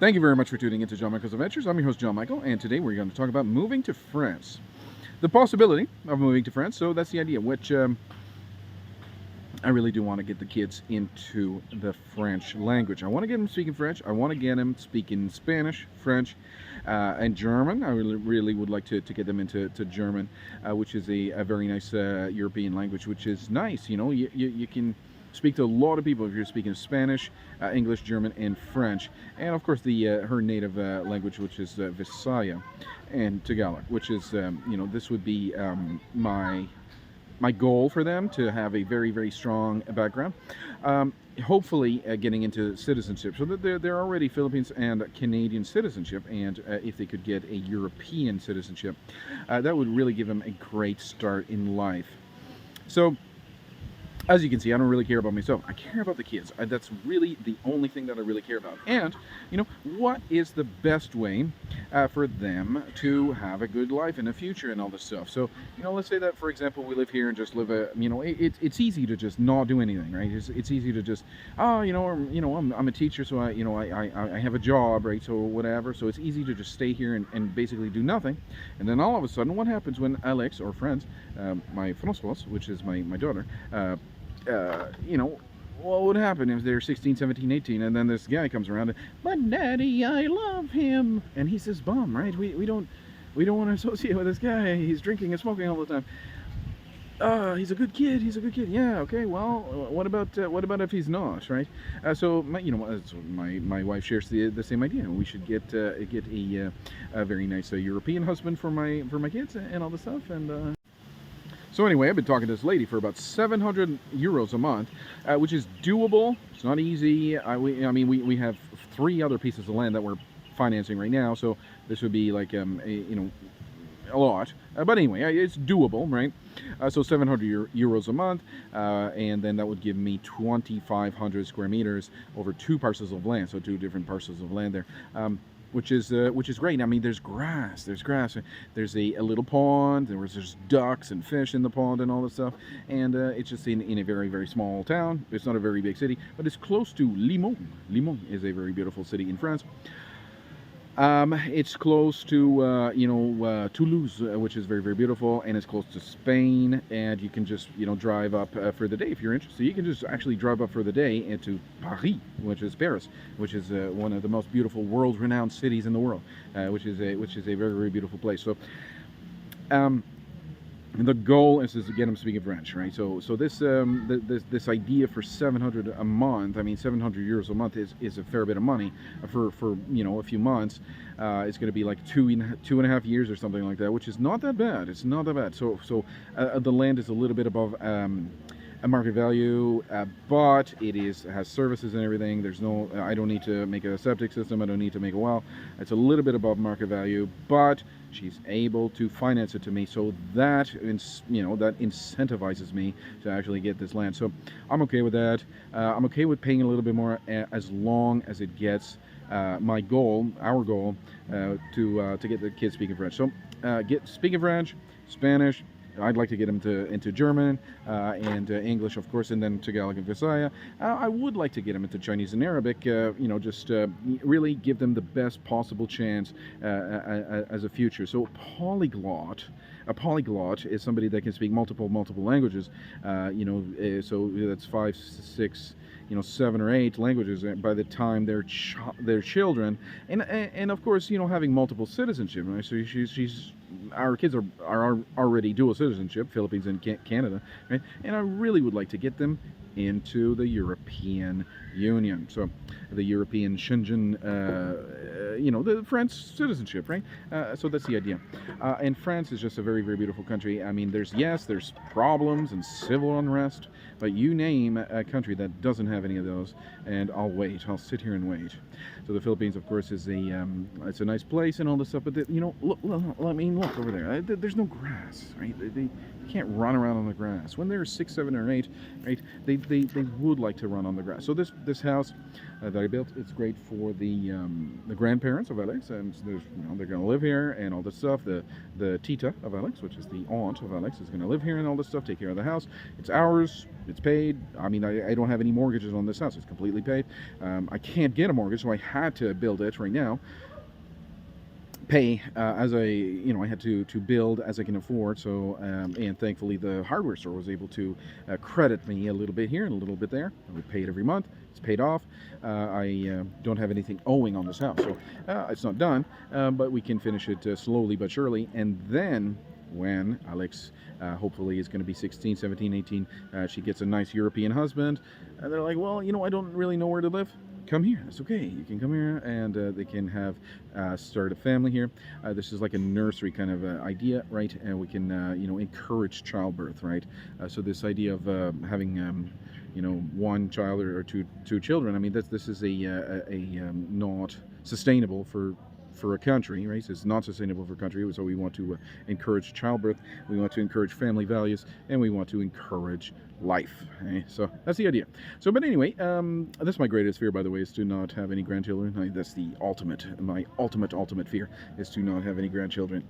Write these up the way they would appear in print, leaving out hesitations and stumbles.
Thank you very much for tuning into John Michael's Adventures. I'm your host, John Michael, and today we're going to talk about moving to France. The possibility of moving to France, so that's the idea, which I really do want to get the kids into the French language. I want to get them speaking French. I want to get them speaking Spanish, French, and German. I really would like to get them into German, which is a very nice European language, which is nice. You know, you can speak to a lot of people if you're speaking Spanish, English, German, and French, and of course the her native language, which is Visaya and Tagalog, which is this would be my goal for them to have a very strong background. Hopefully getting into citizenship, so that they're already Philippines and Canadian citizenship, and if they could get a European citizenship, that would really give them a great start in life. So as you can see, I don't really care about myself. I care about the kids. That's really the only thing that I really care about. And, what is the best way for them to have a good life in the future and all this stuff? So, let's say that, for example, we live here and just live it's easy to just not do anything, right? It's easy to just, I'm a teacher, so I have a job, right? So whatever. So it's easy to just stay here and basically do nothing. And then all of a sudden, what happens when Alex or friends, my Françoise, which is my daughter, what would happen if they're 16, 17, 18, and then this guy comes around and, but daddy, I love him, and he's this bum, right? We don't want to associate with this guy. He's drinking and smoking all the time. He's a good kid. Yeah, okay. Well, what about if he's not, right? So my wife shares the same idea. We should get a very nice European husband for my kids and all this stuff. And so anyway, I've been talking to this lady for about 700 euros a month, which is doable. It's not easy. We have 3 other pieces of land that we're financing right now, so this would be like a lot. But anyway, it's doable, right? So 700 euros a month, and then that would give me 2,500 square meters over 2 parcels of land, so 2 different parcels of land there. Which is great. I mean, there's grass, there's a little pond, there's ducks and fish in the pond and all this stuff, and it's just in a very small town. It's not a very big city, but it's close to Limoges. Limoges is a very beautiful city in France. It's close to Toulouse, which is very beautiful, and it's close to Spain, and you can just drive up for the day if you're interested. You can just actually drive up for the day into Paris, which is Paris, which is one of the most beautiful world-renowned cities in the world, which is a very beautiful place. So the goal is to get them speaking French, right? So this idea for 700 a month, I mean 700 euros a month is a fair bit of money for a few months. It's going to be like two and a half years or something like that, which is not that bad. It's not that bad. So the land is a little bit above a market value, but it has services and everything. I don't need to make a septic system. I don't need to make a well. It's a little bit above market value, but she's able to finance it to me, so that that incentivizes me to actually get this land. So I'm okay with that. I'm okay with paying a little bit more as long as it gets our goal, to get the kids speaking French. So get speaking French, Spanish. I'd like to get them into German and English, of course, and then Tagalog and Visaya. I would like to get them into Chinese and Arabic, just really give them the best possible chance as a future. So a polyglot is somebody that can speak multiple languages, so that's 5, 6, 7 or 8 languages by the time they're children, and of course, having multiple citizenship, right? So our kids are already dual citizenship, Philippines and Canada, right? And I really would like to get them into the European Union, so the European Schengen, the French citizenship, right? So that's the idea. And France is just a very beautiful country. I mean, there's problems and civil unrest, but you name a country that doesn't have any of those, and I'll sit here and wait. So the Philippines, of course, is it's a nice place and all this stuff, but look over there. There's no grass, right? They can't run around on the grass. When they're 6, 7, or 8, right? They would like to run on the grass. So this house, that I built. It's great for the grandparents of Alex, and there's, they're going to live here and all this stuff. The tita of Alex, which is the aunt of Alex, is going to live here and all this stuff, take care of the house. It's ours. It's paid. I mean, I don't have any mortgages on this house. It's completely paid. I can't get a mortgage, so I had to build it right now. Pay as I had to build as I can afford. So and thankfully the hardware store was able to credit me a little bit here and a little bit there. We pay it every month. It's paid off. I don't have anything owing on this house, so it's not done, but we can finish it slowly but surely. And then when Alex hopefully is going to be 16, 17, 18, she gets a nice European husband, and they're like, well, I don't really know where to live. Come here. That's okay. You can come here, and they can have start a family here. This is like a nursery kind of idea, right? And we can encourage childbirth, right? So this idea of having one child or two children. I mean, this is not sustainable for a country, right? So it's not sustainable for a country, so we want to encourage childbirth, we want to encourage family values, and we want to encourage life. Okay? So that's the idea. So, but anyway, that's my greatest fear, by the way, is to not have any grandchildren. That's my ultimate fear, is to not have any grandchildren.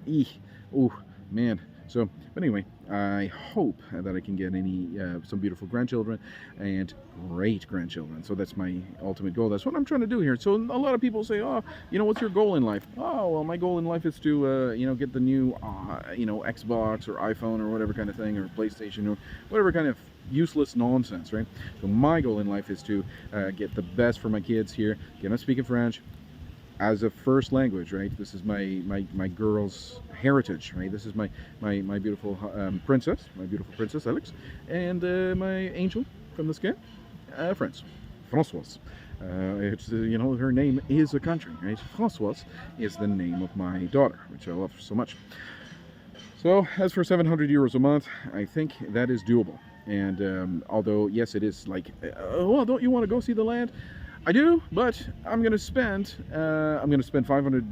Oh, man. So, but anyway, I hope that I can get some beautiful grandchildren and great grandchildren. So that's my ultimate goal. That's what I'm trying to do here. So a lot of people say, oh, what's your goal in life? Oh, well, my goal in life is to, get the new, Xbox or iPhone or whatever kind of thing, or PlayStation or whatever kind of useless nonsense, right? So my goal in life is to get the best for my kids here, get them speaking French as a first language, right? This is my girl's heritage, right? This is my beautiful princess, my beautiful princess Alex, and my angel from the sky, Françoise. It's her name is a country, right? Françoise is the name of my daughter, which I love so much. So as for 700 euros a month, I think that is doable. And although yes, it is like, well, don't you want to go see the land? I do, but I'm gonna spend 500,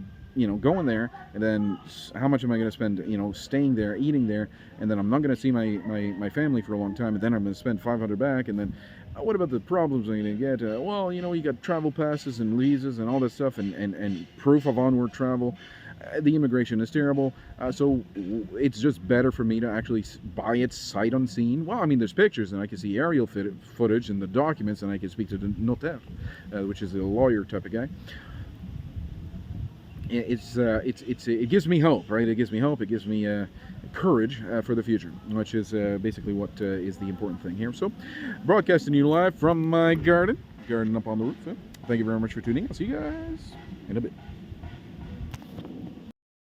going there, and then how much am I gonna spend, staying there, eating there, and then I'm not gonna see my family for a long time, and then I'm gonna spend 500 back, and then what about the problems I'm gonna get? Well, you got travel passes and visas and all this stuff, and proof of onward travel. The immigration is terrible, so it's just better for me to actually buy it sight unseen. Well, I mean, there's pictures, and I can see aerial footage and the documents, and I can speak to the notaire, which is a lawyer type of guy. It gives me hope, right? It gives me hope. It gives me courage for the future, which is basically what is the important thing here. So, broadcasting you live from my garden up on the roof. Thank you very much for tuning in. I'll see you guys in a bit.